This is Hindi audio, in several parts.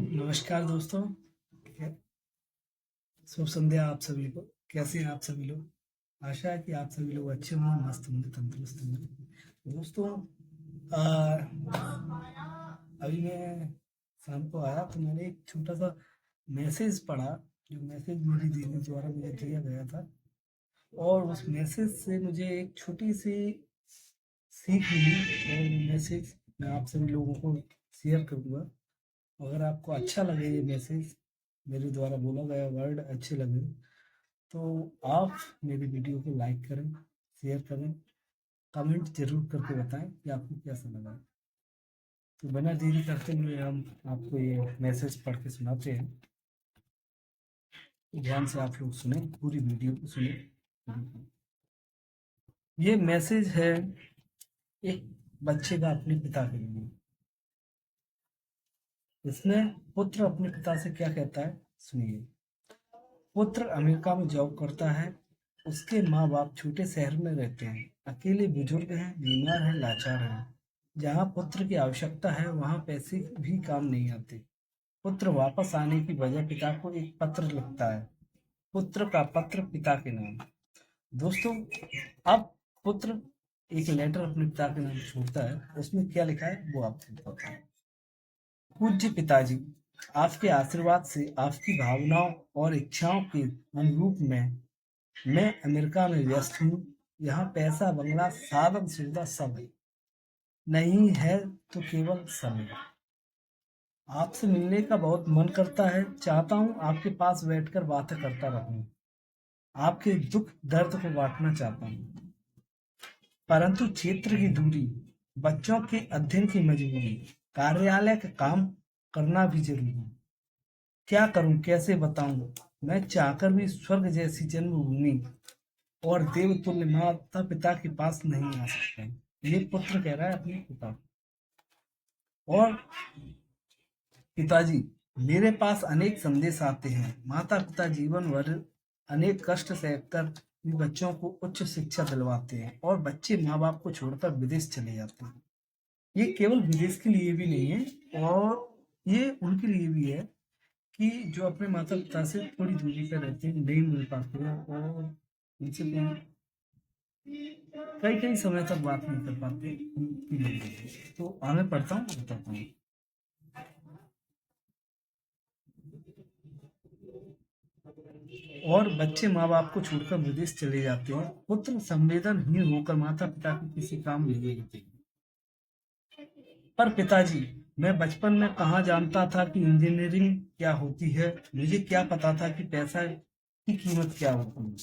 नमस्कार दोस्तों। कै- शुभ संध्या आप सभी को। कैसे हैं आप सभी लोग? आशा है कि आप सभी लोग अच्छे होंगे, मस्त होंगे, तंदुरुस्त होंगे। दोस्तों, अभी मैं शाम को आया तो मैंने एक छोटा सा मैसेज पढ़ा, जो मैसेज मेरी दीदी द्वारा मुझे दिया गया था। और उस मैसेज से मुझे एक छोटी सी सीख मिली, और मैसेज मैं आप सभी लोगों को शेयर करूँगा। अगर आपको अच्छा लगे ये मैसेज, मेरे द्वारा बोला गया वर्ड अच्छे लगे, तो आप मेरी वीडियो को लाइक करें, शेयर करें, कमेंट जरूर करके बताएं कि आपको कैसा लगा। तो बिना देरी करते हुए हम आपको ये मैसेज पढ़ के सुनाते हैं। ध्यान से आप लोग सुने, पूरी वीडियो को सुने। ये मैसेज है एक बच्चे का अपने पिता के लिए। इसमें पुत्र अपने पिता से क्या कहता है, सुनिए। पुत्र अमेरिका में जॉब करता है। उसके माँ बाप छोटे शहर में रहते हैं, अकेले बुजुर्ग हैं, बीमार हैं, लाचार हैं। जहाँ पुत्र की आवश्यकता है वहाँ पैसे भी काम नहीं आते। पुत्र वापस आने की बजाय पिता को एक पत्र लिखता है। पुत्र का पत्र पिता के नाम। दोस्तों, अब पुत्र एक लेटर अपने पिता के नाम छोड़ता है। उसमें क्या लिखा है वो आपको बताता हूँ। पूज्य पिताजी, आपके आशीर्वाद से आपकी भावनाओं और इच्छाओं के अनुरूप मैं अमेरिका में व्यस्त हूँ। यहाँ पैसा, बंगला, साधन, सुविधा सब है। नहीं है तो केवल समय। आपसे मिलने का बहुत मन करता है। चाहता हूँ आपके पास बैठकर बातें करता रहूं। आपके दुख दर्द को बांटना चाहता हूँ। परंतु क्षेत्र की दूरी, बच्चों के अध्ययन की मजबूरी, कार्यालय का काम करना भी जरूरी है। क्या करूं, कैसे बताऊं? मैं चाहकर भी स्वर्ग जैसी जन्मभूमि और देवतुल्य माता पिता के पास नहीं आ सकता। ये पुत्र कह रहा है अपने पिता को। और पिताजी, मेरे पास अनेक संदेश आते हैं। माता पिता जीवन भर अनेक कष्ट सहकर भी बच्चों को उच्च शिक्षा दिलवाते हैं, और बच्चे माँ बाप को छोड़कर विदेश चले जाते हैं। ये केवल विदेश के लिए भी नहीं है, और ये उनके लिए भी है कि जो अपने माता पिता से थोड़ी दूरी पर रहते हैं, नहीं मिल पाते हैं, और उनसे कई कई समय तक बात नहीं कर पाते उनकी वजह से। तो आगे पढ़ता हूँ, बताता हूँ। और बच्चे माँ बाप को छोड़कर विदेश चले जाते हैं। पुत्र संवेदनहीन होकर माता पिता के किसी काम नहीं आते। पर पिताजी, मैं बचपन में कहाँ जानता था कि इंजीनियरिंग क्या होती है। मुझे क्या पता था कि पैसा की कीमत क्या होती है।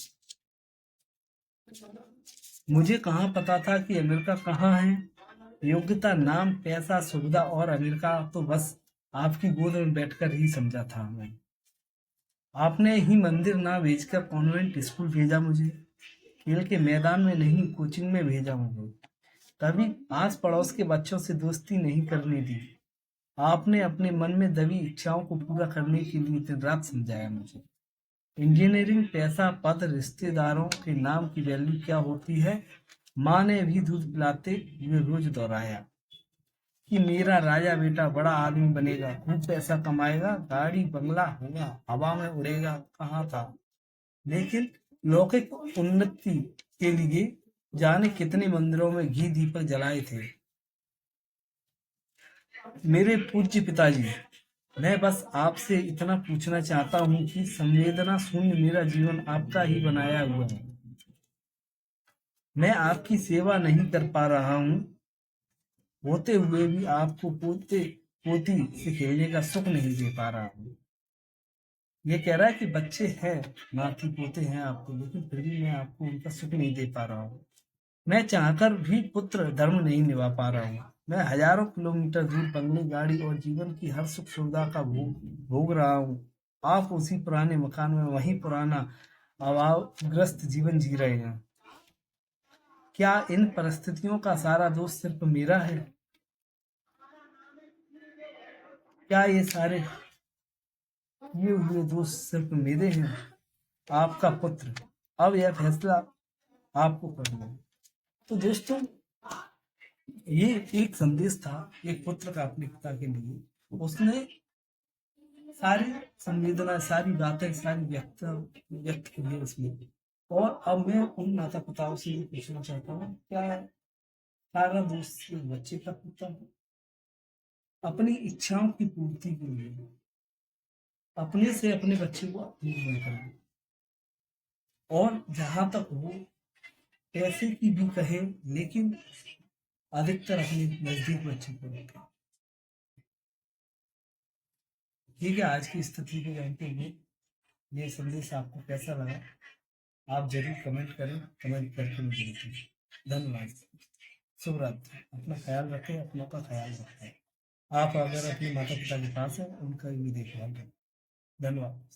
मुझे कहाँ पता था कि अमेरिका कहाँ है। योग्यता, नाम, पैसा, सुविधा और अमेरिका तो बस आपकी गोद में बैठकर ही समझा था मैं। आपने ही मंदिर ना भेजकर कॉन्वेंट स्कूल भेजा मुझे। खेल के मैदान में नहीं, कोचिंग में भेजा मुझे। कभी आस पड़ोस के बच्चों से दोस्ती नहीं करने दी। आपने अपने मन में दबी इच्छाओं को पूरा करने के लिए दिन रात समझाया मुझे। इंजीनियरिंग, पैसा, पद, रिश्तेदारों के नाम की वैल्यू क्या होती है, माँ ने भी दूध पिलाते हुए रोज दोहराया कि मेरा राजा बेटा बड़ा आदमी बनेगा, खूब पैसा कमाएगा, गाड़ी बंगला होगा, हवा में उड़ेगा। कहाँ था? लेकिन लौकिक उन्नति के लिए जाने कितने मंदिरों में घी दीपक जलाए थे। मेरे पूज्य पिताजी, मैं बस आपसे इतना पूछना चाहता हूँ कि संवेदना शून्य मेरा जीवन आपका ही बनाया हुआ है। मैं आपकी सेवा नहीं कर पा रहा हूँ, होते हुए भी आपको पोते पोती से खेलने का सुख नहीं दे पा रहा हूँ। ये कह रहा है कि बच्चे हैं, नाती पोते हैं आपको, लेकिन फिर भी मैं आपको उनका सुख नहीं दे पा रहा हूँ। मैं चाहकर भी पुत्र धर्म नहीं निभा पा रहा हूँ। मैं हजारों किलोमीटर दूर बंगले, गाड़ी और जीवन की हर सुख सुविधा का भोग भोग रहा हूँ। आप उसी पुराने मकान में वही पुराना अभावग्रस्त जीवन जी रहे हैं। क्या इन परिस्थितियों का सारा दोष सिर्फ मेरा है? क्या ये सारे किए हुए दोष सिर्फ मेरे हैं? आपका पुत्र। अब यह फैसला आपको करना है। तो दोस्तों, ये एक संदेश था एक पुत्र का अपने पिता के लिए। उसने सारी संवेदना, सारी बातें, सारी व्यक्त व्यक्त की है उसमें। और अब मैं उन माता पिताओं से ये पूछना चाहता हूँ, क्या सारा दोष सिर्फ बच्चे का होता है? अपनी इच्छाओं की पूर्ति के लिए अपने से अपने बच्चे को दूर न करें, और जहां तक हो पैसे की भी कहे, लेकिन अधिकतर अपने नजदीक बच्चे को रखें। ठीक है, आज की स्थिति को जानते हुए ये संदेश आपको कैसा लगा, आप जरूर कमेंट करें, कमेंट करके मुझे बताएं। धन्यवाद। शुभ रात्रि। अपना ख्याल रखें, अपनों का ख्याल रखें। आप अगर अपने माता पिता के पास हैं, उनका भी देखभाल करें। धन्यवाद।